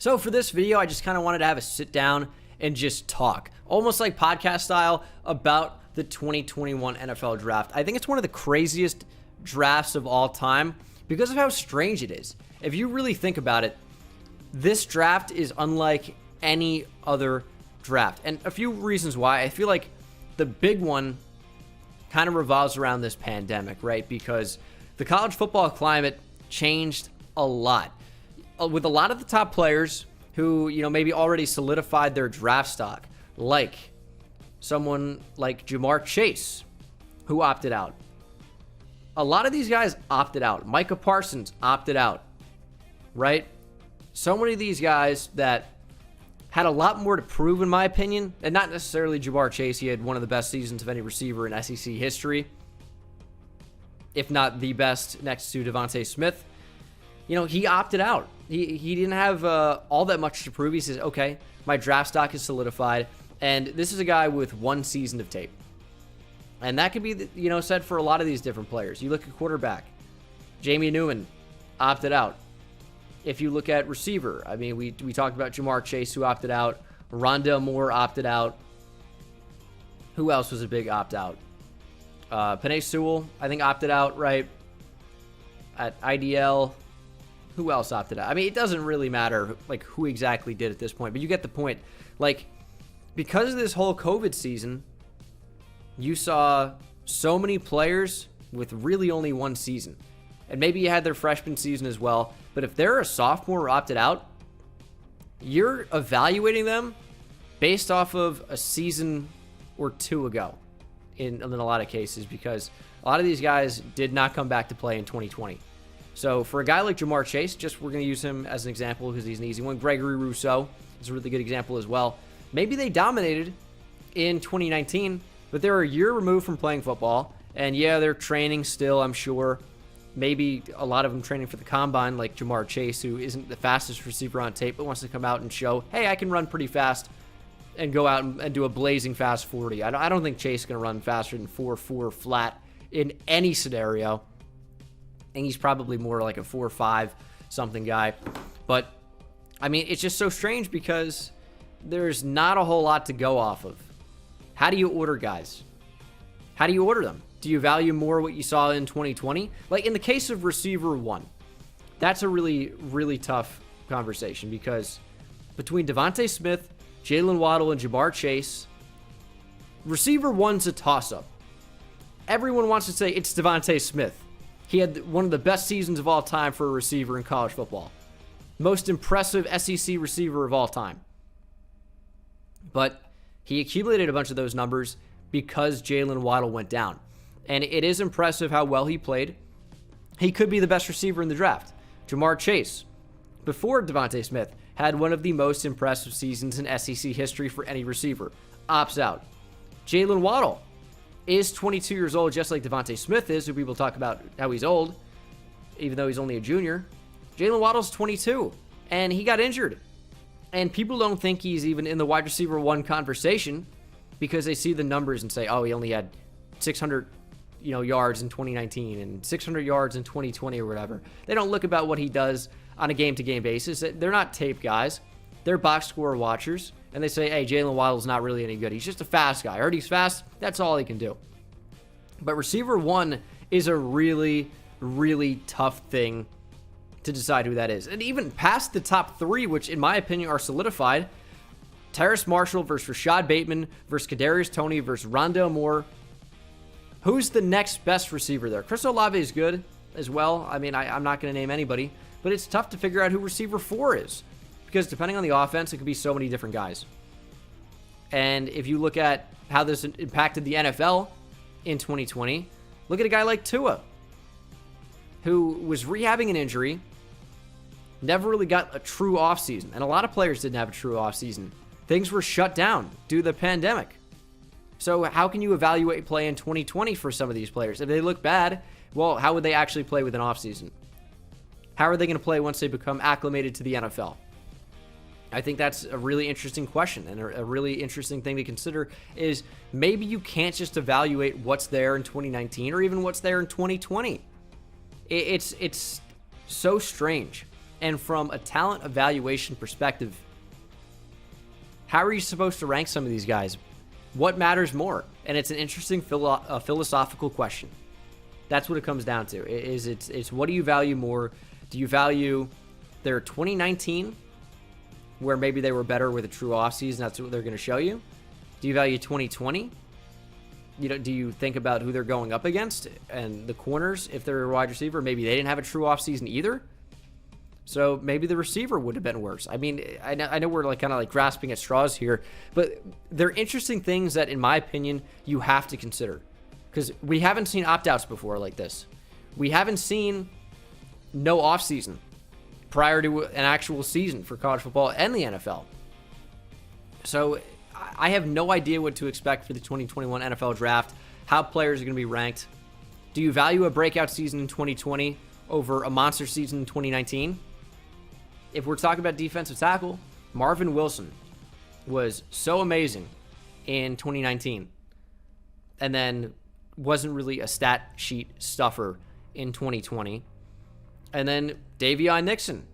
So for this video, I just kind of wanted to have a sit down and just talk, almost like podcast style, about the 2021 NFL draft. I think it's one of the craziest drafts of all time because of how strange it is. If you really think about it, this draft is unlike any other draft. And a few reasons why. I feel like the big one kind of revolves around this pandemic, right? Because the college football climate changed a lot. With a lot of the top players who, maybe already solidified their draft stock, like someone like Jamar Chase, who opted out. A lot of these guys opted out. Micah Parsons opted out, right? So many of these guys that had a lot more to prove, in my opinion, and not necessarily Jamar Chase. He had one of the best seasons of any receiver in SEC history, if not the best, next to Devontae Smith. He opted out. He didn't have all that much to prove. He says, okay, my draft stock is solidified, and this is a guy with one season of tape. And that could be, said for a lot of these different players. You look at quarterback, Jamie Newman opted out. If you look at receiver, I mean, we talked about Jamar Chase, who opted out. Rondale Moore opted out. Who else was a big opt-out? Penei Sewell, I think, opted out, right? At IDL. Who else opted out? I mean, it doesn't really matter, like, who exactly did at this point, but you get the point. Like, because of this whole COVID season, you saw so many players with really only one season. And maybe you had their freshman season as well, but if they're a sophomore who opted out, you're evaluating them based off of a season or two ago in a lot of cases, because a lot of these guys did not come back to play in 2020. So for a guy like Jamar Chase, we're going to use him as an example because he's an easy one. Gregory Rousseau is a really good example as well. Maybe they dominated in 2019, but they're a year removed from playing football. And yeah, they're training still, I'm sure. Maybe a lot of them training for the combine, like Jamar Chase, who isn't the fastest receiver on tape, but wants to come out and show, hey, I can run pretty fast and go out and do a blazing fast 40. I don't think Chase is going to run faster than 4.4 flat in any scenario. I think he's probably more like a 4.5 something guy. But, I mean, it's just so strange because there's not a whole lot to go off of. How do you order guys? How do you order them? Do you value more what you saw in 2020? Like in the case of receiver one, that's a really, really tough conversation because between Devontae Smith, Jalen Waddle, and Jamar Chase, receiver one's a toss-up. Everyone wants to say it's Devontae Smith. He had one of the best seasons of all time for a receiver in college football. Most impressive SEC receiver of all time. But he accumulated a bunch of those numbers because Jalen Waddle went down. And it is impressive how well he played. He could be the best receiver in the draft. Jamar Chase, before Devontae Smith, had one of the most impressive seasons in SEC history for any receiver. Opts out. Jalen Waddle is 22 years old, just like Devontae Smith is, who people talk about how he's old, even though he's only a junior. Jalen Waddle's 22, and he got injured. And people don't think he's even in the wide receiver one conversation because they see the numbers and say, oh, he only had 600 yards in 2019 and 600 yards in 2020 or whatever. They don't look about what he does on a game-to-game basis. They're not tape guys. They're box score watchers. And they say, hey, Jalen Waddle's not really any good. He's just a fast guy. I heard he's fast. That's all he can do. But receiver one is a really, really tough thing to decide who that is. And even past the top three, which in my opinion are solidified, Terrace Marshall versus Rashad Bateman versus Kadarius Toney versus Rondale Moore. Who's the next best receiver there? Chris Olave is good as well. I mean, I'm not going to name anybody, but it's tough to figure out who receiver 4 is because depending on the offense, it could be so many different guys. And if you look at how this impacted the NFL in 2020, look at a guy like Tua, who was rehabbing an injury, never really got a true offseason. And a lot of players didn't have a true offseason. Things were shut down due to the pandemic. So how can you evaluate play in 2020 for some of these players? If they look bad, well, how would they actually play with an offseason? How are they going to play once they become acclimated to the NFL? I think that's a really interesting question, and a really interesting thing to consider is maybe you can't just evaluate what's there in 2019 or even what's there in 2020. It's so strange. And from a talent evaluation perspective, how are you supposed to rank some of these guys? What matters more? And it's an interesting philosophical question. That's what it comes down to. It's what do you value more? Do you value their 2019, where maybe they were better with a true offseason? That's what they're going to show you. Do you value 2020? Do you think about who they're going up against and the corners if they're a wide receiver? Maybe they didn't have a true offseason either. So maybe the receiver would have been worse. I mean, I know we're like kind of like grasping at straws here, but they're interesting things that, in my opinion, you have to consider, because we haven't seen opt-outs before like this. We haven't seen no offseason prior to an actual season for college football and the NFL. So I have no idea what to expect for the 2021 NFL draft, how players are going to be ranked. Do you value a breakout season in 2020 over a monster season in 2019? If we're talking about defensive tackle, Marvin Wilson was so amazing in 2019 and then wasn't really a stat sheet stuffer in 2020. And then Davion Nixon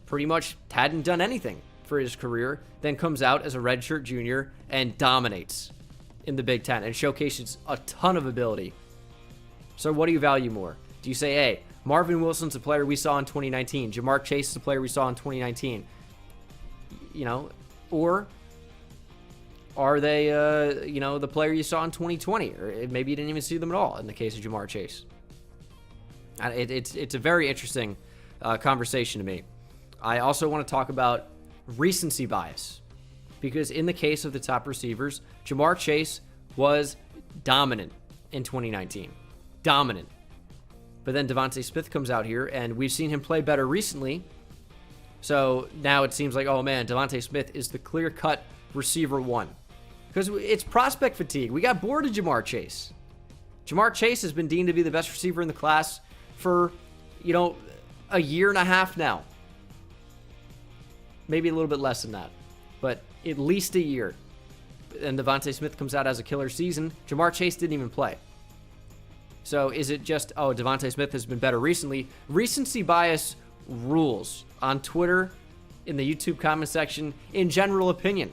pretty much hadn't done anything for his career, then comes out as a redshirt junior and dominates in the Big Ten and showcases a ton of ability. So what do you value more? Do you say, hey, Marvin Wilson's a player we saw in 2019. Jamar Chase is a player we saw in 2019. Or are they, the player you saw in 2020? Or maybe you didn't even see them at all in the case of Jamar Chase. It's a very interesting conversation to me. I also want to talk about recency bias, because in the case of the top receivers, Jamar Chase was dominant in 2019. Dominant. But then Devontae Smith comes out here, and we've seen him play better recently. So now it seems like, oh man, Devontae Smith is the clear-cut receiver one. Because it's prospect fatigue. We got bored of Jamar Chase. Jamar Chase has been deemed to be the best receiver in the class for, a year and a half now. Maybe a little bit less than that, but at least a year. And Devontae Smith comes out as a killer season. Jamar Chase didn't even play. So is it just, Devontae Smith has been better recently? Recency bias rules on Twitter, in the YouTube comment section, in general opinion.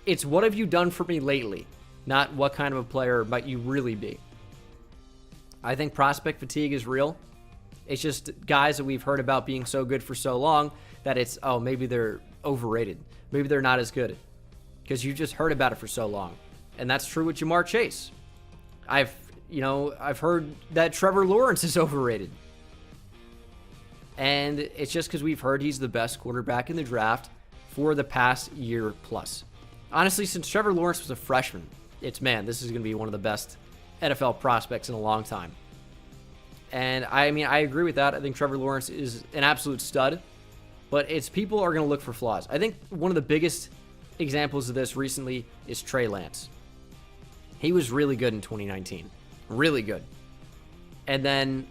It's what have you done for me lately, not what kind of a player might you really be. I think prospect fatigue is real. It's just guys that we've heard about being so good for so long that it's, maybe they're overrated. Maybe they're not as good, because you just heard about it for so long. And that's true with Jamar Chase. I've heard that Trevor Lawrence is overrated. And it's just because we've heard he's the best quarterback in the draft for the past year plus. Honestly, since Trevor Lawrence was a freshman, this is going to be one of the best NFL prospects in a long time. And I agree with that. I think Trevor Lawrence is an absolute stud, but it's people are going to look for flaws. I think one of the biggest examples of this recently is Trey Lance. He was really good in 2019. Really good. And then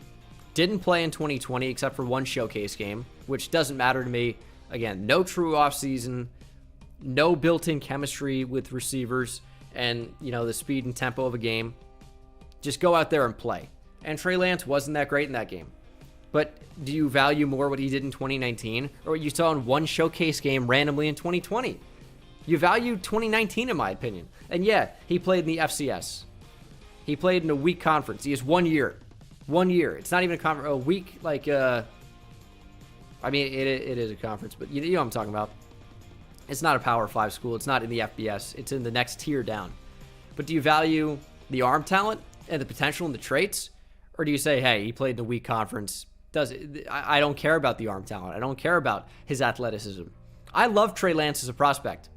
didn't play in 2020 except for one showcase game, which doesn't matter to me. Again, no true offseason, no built-in chemistry with receivers and, the speed and tempo of a game. Just go out there and play. And Trey Lance wasn't that great in that game. But do you value more what he did in 2019 or what you saw in one showcase game randomly in 2020? You value 2019, in my opinion. And yeah, he played in the FCS. He played in a weak conference. He has 1 year. 1 year. It's not even a conference. A week, it is a conference, but you know what I'm talking about. It's not a Power 5 school. It's not in the FBS. It's in the next tier down. But do you value the arm talent and the potential and the traits? Or do you say, hey, he played in a weak conference. I don't care about the arm talent. I don't care about his athleticism. I love Trey Lance as a prospect.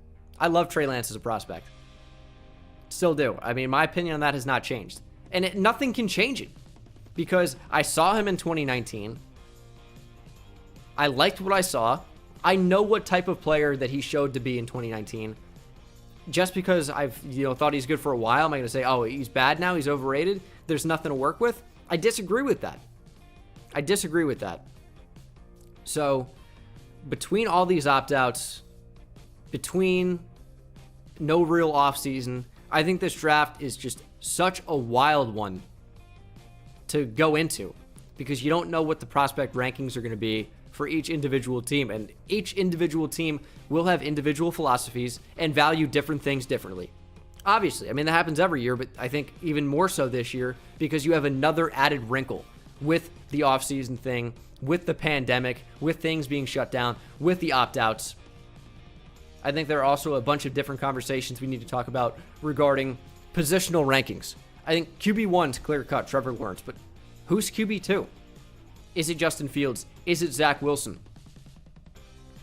Still do. My opinion on that has not changed. And nothing can change it. Because I saw him in 2019. I liked what I saw. I know what type of player that he showed to be in 2019. Just because I've thought he's good for a while, am I going to say, he's bad now, he's overrated, there's nothing to work with? I disagree with that. So, between all these opt-outs, between no real offseason, I think this draft is just such a wild one to go into, because you don't know what the prospect rankings are going to be for each individual team. And each individual team will have individual philosophies and value different things differently. Obviously, I mean, that happens every year, but I think even more so this year because you have another added wrinkle with the offseason thing, with the pandemic, with things being shut down, with the opt-outs. I think there are also a bunch of different conversations we need to talk about regarding positional rankings. I think QB1's clear-cut, Trevor Lawrence, but who's QB2? Is it Justin Fields? Is it Zach Wilson?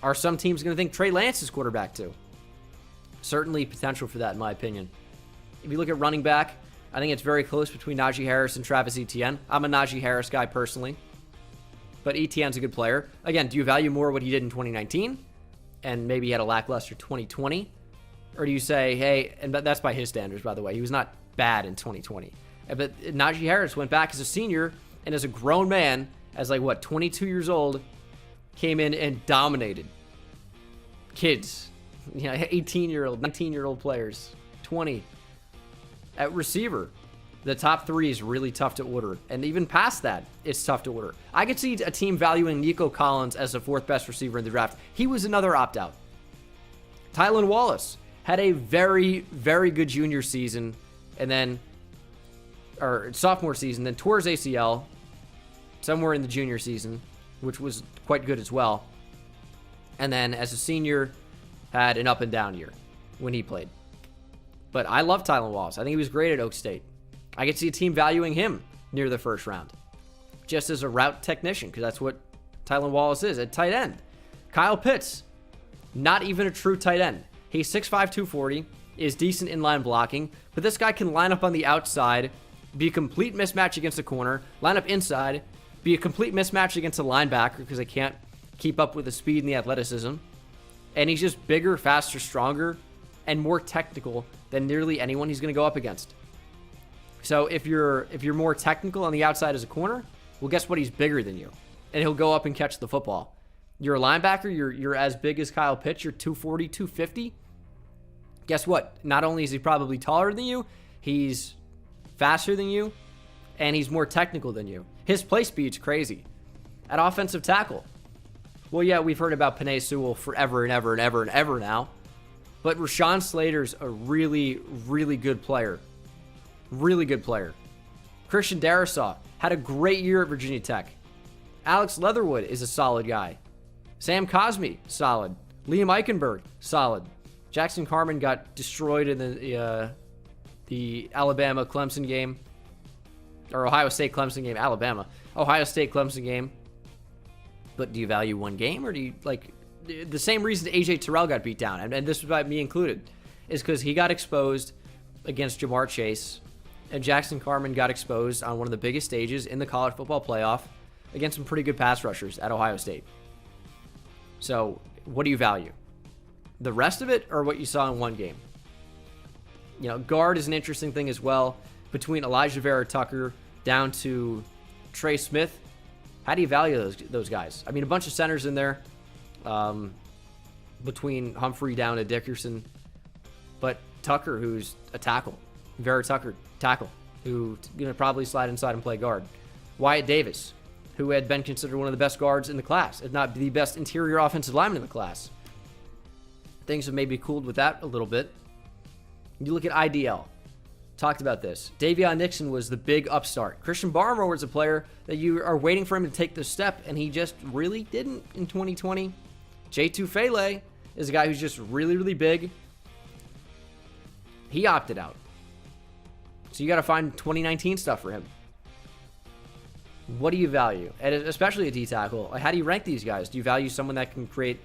Are some teams going to think Trey Lance is quarterback too? Certainly potential for that, in my opinion. If you look at running back, I think it's very close between Najee Harris and Travis Etienne. I'm a Najee Harris guy personally, but Etienne's a good player. Again, do you value more what he did in 2019 and maybe he had a lackluster 2020? Or do you say, hey, and that's by his standards, by the way, he was not bad in 2020. But Najee Harris went back as a senior and as a grown man, as 22 years old, came in and dominated kids. 18-year-old, 19-year-old players, 20. At receiver, the top three is really tough to order. And even past that, it's tough to order. I could see a team valuing Nico Collins as the fourth best receiver in the draft. He was another opt-out. Tylan Wallace had a very, very good junior season, and then, or sophomore season, then tore his ACL somewhere in the junior season, which was quite good as well. And then as a senior, had an up and down year when he played. But I love Tylan Wallace. I think he was great at Oak State. I could see a team valuing him near the first round, just as a route technician, because that's what Tylan Wallace is at tight end. Kyle Pitts, not even a true tight end. He's 6'5", 240, is decent inline blocking, but this guy can line up on the outside, be a complete mismatch against a corner, line up inside, be a complete mismatch against a linebacker because they can't keep up with the speed and the athleticism. And he's just bigger, faster, stronger, and more technical than nearly anyone he's going to go up against. So if you're more technical on the outside as a corner, well, guess what? He's bigger than you, and he'll go up and catch the football. You're a linebacker. You're as big as Kyle Pitts. You're 240, 250. Guess what? Not only is he probably taller than you, he's faster than you, and he's more technical than you. His play speed's crazy. At offensive tackle, well, yeah, we've heard about Penei Sewell forever and ever and ever and ever now. But Rashawn Slater's a really, really good player. Really good player. Christian Darrisaw had a great year at Virginia Tech. Alex Leatherwood is a solid guy. Sam Cosmi, solid. Liam Eichenberg, solid. Jackson Carman got destroyed in the Alabama-Clemson game. Or Ohio State-Clemson game. Ohio State-Clemson game. But do you value one game, or do you, the same reason AJ Terrell got beat down, and this was by me included, is because he got exposed against Jamar Chase, and Jackson Carman got exposed on one of the biggest stages in the college football playoff against some pretty good pass rushers at Ohio State. So, what do you value? The rest of it, or what you saw in one game? Guard is an interesting thing as well. Between Elijah Vera Tucker down to Trey Smith, how do you value those guys? I mean, a bunch of centers in there, between Humphrey down to Dickerson, but Tucker, who's a tackle, Vera Tucker, tackle, who's going to probably slide inside and play guard. Wyatt Davis, who had been considered one of the best guards in the class, if not the best interior offensive lineman in the class. Things have maybe cooled with that a little bit. You look at IDL. Talked about this. Davion Nixon was the big upstart. Christian Barmore was a player that you are waiting for him to take this step, and he just really didn't in 2020. J2 Fele is a guy who's just really, really big. He opted out. So you got to find 2019 stuff for him. What do you value? And especially a D-tackle. How do you rank these guys? Do you value someone that can create,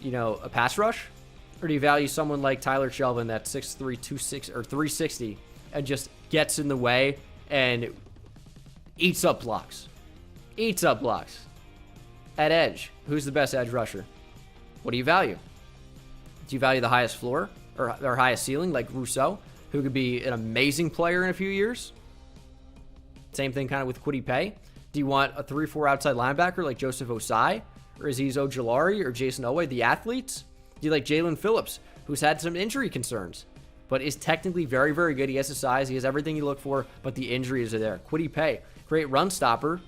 a pass rush? Or do you value someone like Tyler Shelvin that's 6'3", 260, or 360, and just gets in the way and eats up blocks? Eats up blocks. At edge, who's the best edge rusher? What do you value? Do you value the highest floor or highest ceiling, like Rousseau, who could be an amazing player in a few years? Same thing kind of with Kwity Paye. Do you want a 3-4 outside linebacker like Joseph Osai or Azeez Ojulari or Jason Owe, the athletes? Do you like Jalen Phillips, who's had some injury concerns, but is technically very, very good? He has the size. He has everything you look for, but the injuries are there. Kwity Paye, great run stopper,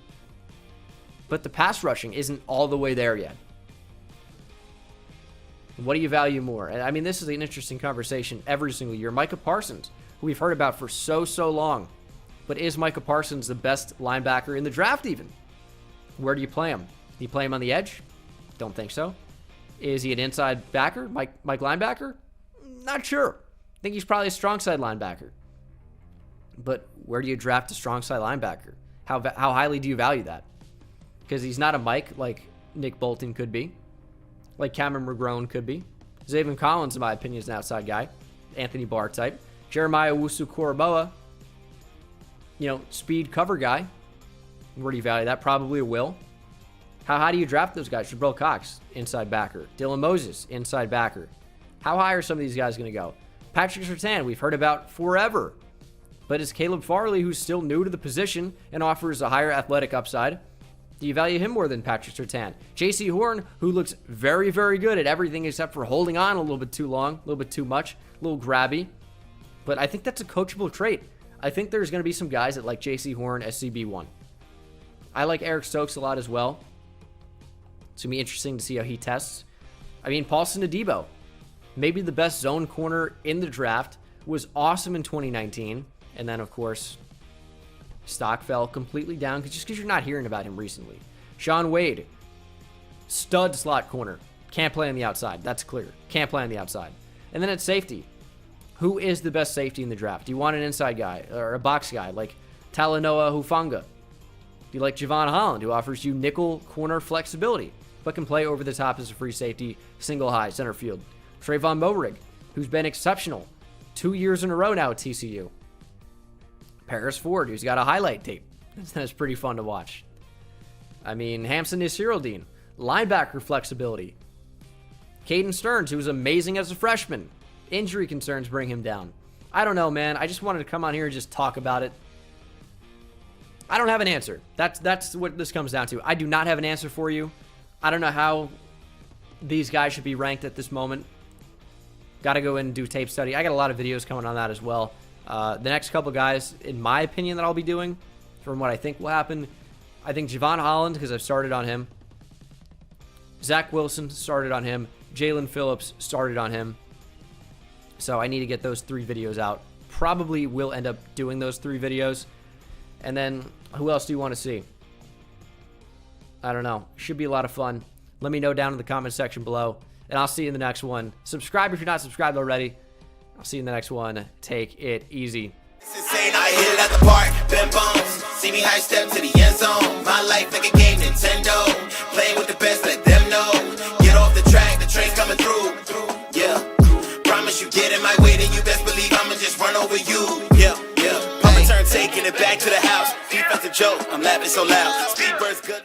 but the pass rushing isn't all the way there yet. What do you value more? And I mean, this is an interesting conversation every single year. Micah Parsons, who we've heard about for so long. But is Micah Parsons the best linebacker in the draft even? Where do you play him? Do you play him on the edge? Don't think so. Is he an inside backer? Mike linebacker? Not sure. I think he's probably a strong side linebacker. But where do you draft a strong side linebacker? How highly do you value that? Because he's not a Mike like Nick Bolton could be. Like Cameron McGrone could be. Zaven Collins, in my opinion, is an outside guy. Anthony Barr type. Jeremiah Owusu-Koramoah, speed cover guy. Where do you value that? Probably a Will. How high do you draft those guys? Jabril Cox, inside backer. Dylan Moses, inside backer. How high are some of these guys going to go? Patrick Surtain, we've heard about forever. But is Caleb Farley, who's still new to the position and offers a higher athletic upside, do you value him more than Patrick Surtain? J.C. Horn, who looks very, very good at everything except for holding on a little bit too long, a little bit too much, a little grabby. But I think that's a coachable trait. I think there's going to be some guys that like J.C. Horn as CB1. I like Eric Stokes a lot as well. It's going to be interesting to see how he tests. I mean, Paulson Adebo, maybe the best zone corner in the draft, was awesome in 2019. And then, of course, stock fell completely down just because you're not hearing about him recently. Sean Wade, stud slot corner. Can't play on the outside. That's clear. Can't play on the outside. And then at safety, who is the best safety in the draft? Do you want an inside guy or a box guy like Talanoa Hufanga? Do you like Javon Holland, who offers you nickel corner flexibility, but can play over the top as a free safety, single high, center field? Trayvon Moehrig, who's been exceptional 2 years in a row now at TCU. Paris Ford, who's got a highlight tape. That's pretty fun to watch. I mean, Hamson Nasirildeen, linebacker flexibility. Caden Stearns, who was amazing as a freshman. Injury concerns bring him down. I don't know, man. I just wanted to come on here and just talk about it. I don't have an answer. That's what this comes down to. I do not have an answer for you. I don't know how these guys should be ranked at this moment. Got to go in and do tape study. I got a lot of videos coming on that as well. The next couple guys, in my opinion, that I'll be doing, from what I think will happen, I think Javon Holland, because I've started on him. Zach Wilson started on him. Jalen Phillips started on him. So I need to get those 3 videos out. Probably will end up doing those 3 videos. And then, who else do you want to see? I don't know. Should be a lot of fun. Let me know down in the comment section below. And I'll see you in the next one. Subscribe if you're not subscribed already. I'll see you in the next one. Take it easy. It's insane, I hit it at the park, bend bones. See me high step to the end zone. My life like a game, Nintendo. Playing with the best, let them know. Get off the track, the train's coming through. Yeah, promise you get in my way, then you best believe I'ma just run over you. Yeah, I'ma turn taking it back to the house. Defensive joke, I'm laughing so loud. Speed burst good.